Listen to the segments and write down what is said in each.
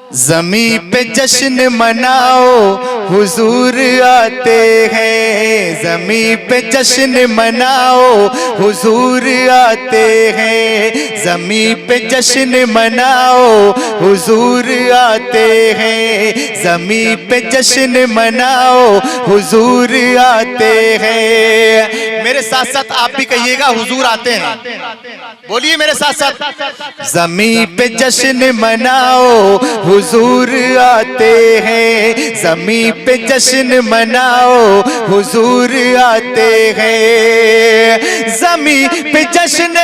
ज़मीं पे जश्न मनाओ हुजूर आते हैं, ज़मीं पे जश्न मनाओ हुजूर आते हैं, ज़मीं पे जश्न मनाओ हुजूर आते हैं, ज़मीं पे जश्न मनाओ हुजूर आते हैं। मेरे साथ साथ आप भी कहिएगा हुजूर आते हैं, बोलिए मेरे साथ साथ। ज़मीं पे जश्न मनाओ हुजूर आते हैं, ज़मीं पे जश्न मनाओ हुजूर आते हैं, ज़मीं पे जश्न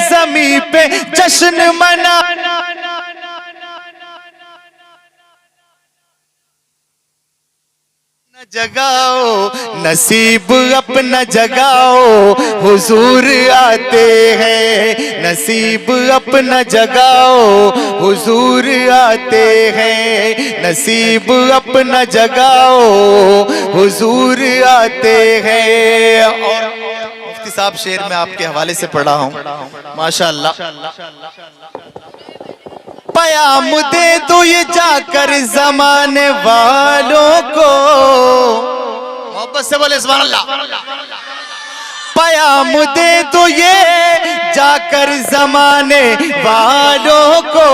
ज़मीं पे जश्न मना जगाओ नसीब अपना जगाओ हुजूर आते हैं, नसीब अपना जगाओ हुजूर आते हैं, नसीब अपना जगाओ हुजूर आते हैं। और मुफ्ती साहब शेर में आपके हवाले से पढ़ा हूँ माशाअल्लाह। पयाम दे दो ये जाकर जमाने वालों को, मोहब्बत से बोले सुभान अल्लाह। पयाम दे दो ये जाकर जमाने वालों को,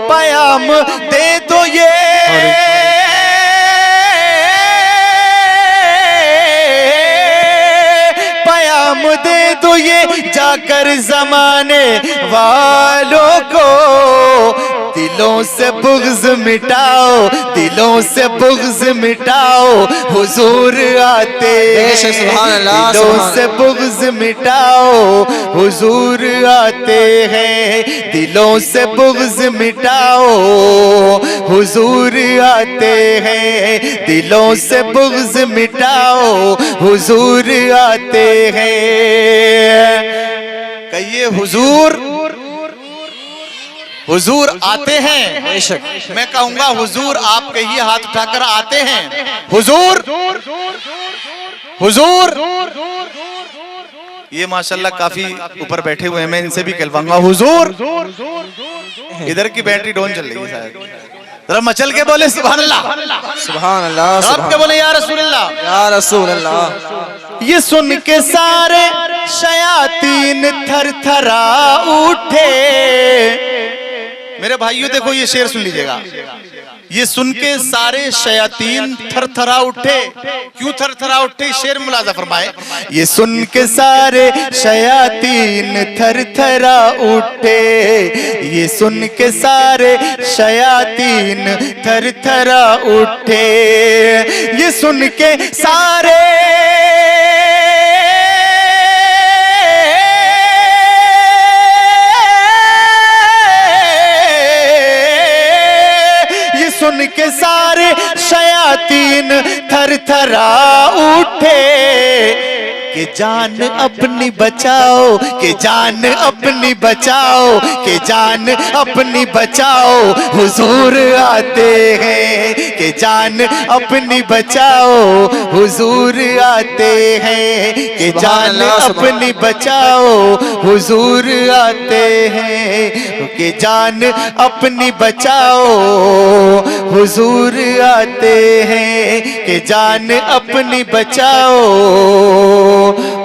पयाम दे दो ये दे दो ये जाकर जमाने वालों को, दिलों से बुग़्ज़ मिटाओ, दिलों से बुग़्ज़ मिटाओ हुजूर आते हैं, दिलों से बुग़्ज़ मिटाओ हुजूर आते हैं, दिलों से बुग़्ज़ मिटाओ हुजूर आते हैं, दिलों से बुग़्ज़ मिटाओ हुजूर आते हैं। कहिए हुजूर, हुजूर आते हैं। मैं कहूंगा हुजूर, आप कहिए हाथ उठाकर आते हैं। हुजूर, हुजूर। ये माशाल्लाह काफी ऊपर बैठे हुए हैं, मैं इनसे भी कहलवाऊंगा हुजूर। इधर की बैटरी डाउन चल रही है शायद, जरा मचल के बोले सुभान अल्लाह, सुभान अल्लाह, सब के बोले या रसूल अल्लाह, या रसूल अल्लाह। ये सुन के सारे शयातीन थर थरा उठे। मेरे भाइयों देखो ये शेर सुन लीजिएगा, ये सुन के सारे शयातीन थर थरा उठे। क्यों थर थरा उठे, शेर मुलाजा फरमाए। ये सुन के सारे शयातीन थर थरा उठे, ये सुन के सारे शयातीन थर थरा उठे, ये सुन के सारे सुन के सारे शयातीन थर थरा उठे, कि जान अपनी बचाओ, कि जान अपनी बचाओ, कि जान अपनी बचाओ हुजूर आते हैं, कि जान अपनी बचाओ हुजूर आते हैं, कि जान अपनी बचाओ हुजूर आते हैं, कि जान अपनी बचाओ हुजूर आते हैं, कि जान अपनी बचाओ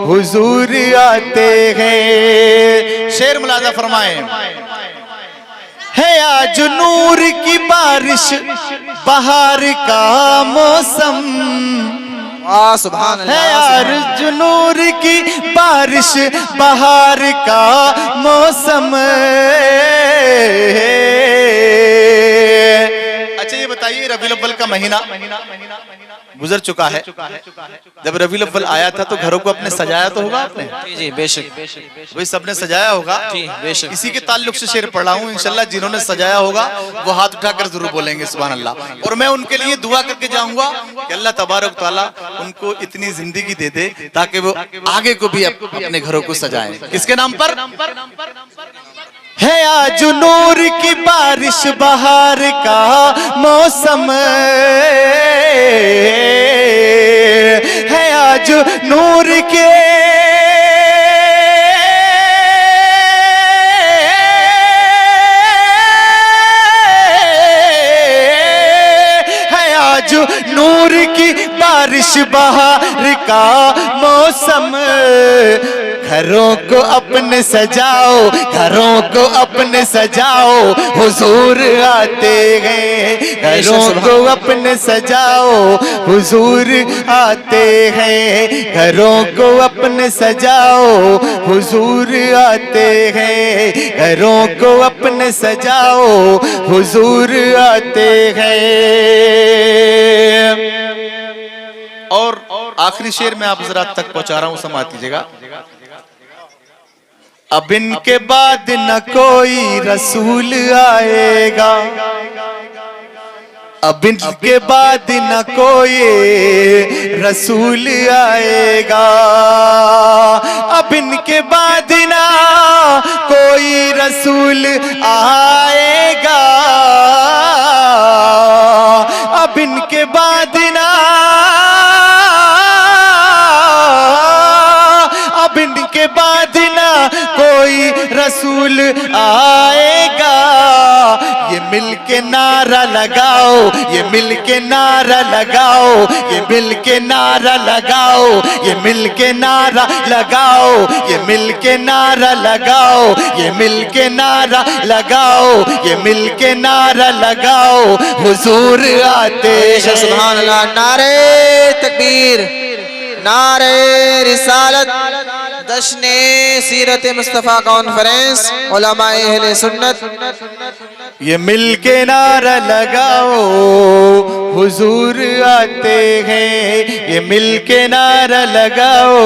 हुजूर आते हैं। शेर मुलाजा फरमाए। है आज नूर की बारिश बहार का मौसम, है आज नूर की बारिश बहार का मौसम। अच्छा ये बताइए, रबीउल अव्वल का महीना गुजर चुका है। जब रबीउल अव्वल आया था तो घरों को अपने सजाया तो होगा आपने? जी बेशक, वही सबने सजाया होगा जी बेशक। इसी के ताल्लुक से शेर पढ़ा हूँ, इंशाल्लाह जिन्होंने सजाया होगा वो हाथ उठाकर जरूर बोलेंगे सुभान अल्लाह। और मैं उनके लिए दुआ करके जाऊंगा कि अल्लाह तबारक तआला उनको इतनी जिंदगी दे दे ताकि वो आगे को भी अपने घरों को सजाएं। किसके नाम पर? है आज नूर की बारिश बहार का मौसम, है आज आज नूर के आज नूर की बारिश बहार का मौसम, घरों को अपने सजाओ, घरों को अपने सजाओ, हुजूर आते हैं। घरों को अपने सजाओ, हुजूर आते हैं। घरों को अपने सजाओ, हुजूर आते हैं। घरों को अपने सजाओ, हुजूर आते हैं। और आखिरी शेर में आप जरा तक पहुंचा रहा हूं, समाप्त कीजिएगा। अब इनके बाद न कोई रसूल आएगा, अब इनके बाद न कोई रसूल आएगा, अब इनके बाद ना कोई रसूल आएगा, अब इनके बाद ना, अब इनके बाद ना कोई रसूल आएगा। ये मिलके नारा लगाओ, ये मिलके नारा लगाओ, ये मिलके नारा लगाओ, ये मिलके नारा लगाओ, ये मिलके नारा लगाओ, ये मिलके नारा लगाओ, ये मिलके नारा लगाओ, हुजूर आते हैं। सुभान अल्लाह। नारे तकबीर, नारे रिसालत, जश्ने सीरत मुस्तफ़ा कॉन्फ्रेंस उलमाए अहले सुन्नत। ये मिलके नारा लगाओ, हुजूर आते हैं। ये मिलके नारा लगाओ,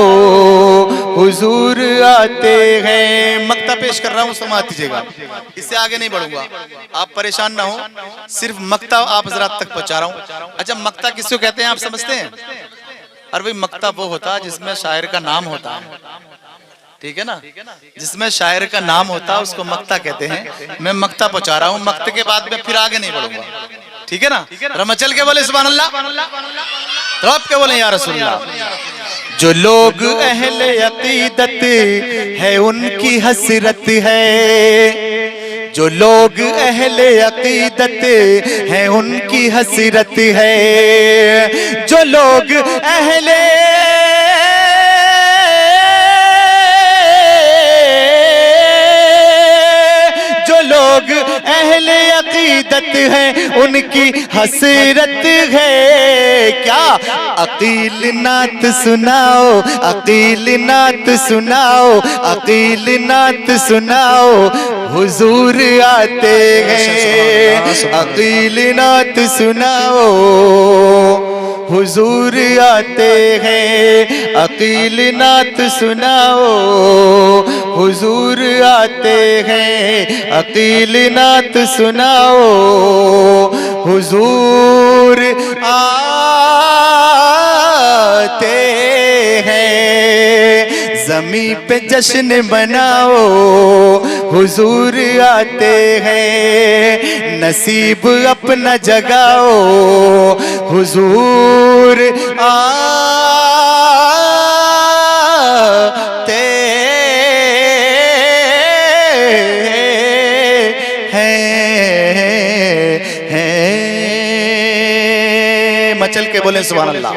हुजूर आते हैं। मक्ता पेश कर रहा हूँ, समाप्त कीजिएगा, इससे आगे नहीं बढ़ूंगा, आप परेशान ना हो, सिर्फ मक्ता आप जरा तक पहुंचा रहा हूँ। अच्छा, मक्ता किसको कहते हैं आप समझते हैं? और वही मक्ता वो होता है जिसमें शायर का नाम होता है, ठीक है ना, जिसमें शायर का नाम होता है उसको मक्ता कहते हैं। मैं मक्ता पहुंचा रहा हूँ, मक्ते के बाद में फिर आगे नहीं बढ़ूंगा, ठीक है ना। रमचल के बोले सुभान अल्लाह, रब के बोले या रसूलल्लाह। जो लोग अहले अकीदत है उनकी हसरत है, जो लोग अहले अकीदत है उनकी हसरत है, जो लोग अहले अहले अकीदत है उनकी हसरत है। क्या अकील नात सुनाओ, अकील नात सुनाओ, अकील नात सुनाओ, हुजूर आते हैं। अकील नात सुनाओ, हुजूर आते हैं। अकील नात सुनाओ, हुजूर आते हैं। अकील नात सुनाओ, हुजूर आते हैं। ज़मी पे जश्न मनाओ, हुजूर आते हैं। नसीब अपना जगाओ, हुजूर आते हैं। मचल के बोले सुभान अल्लाह।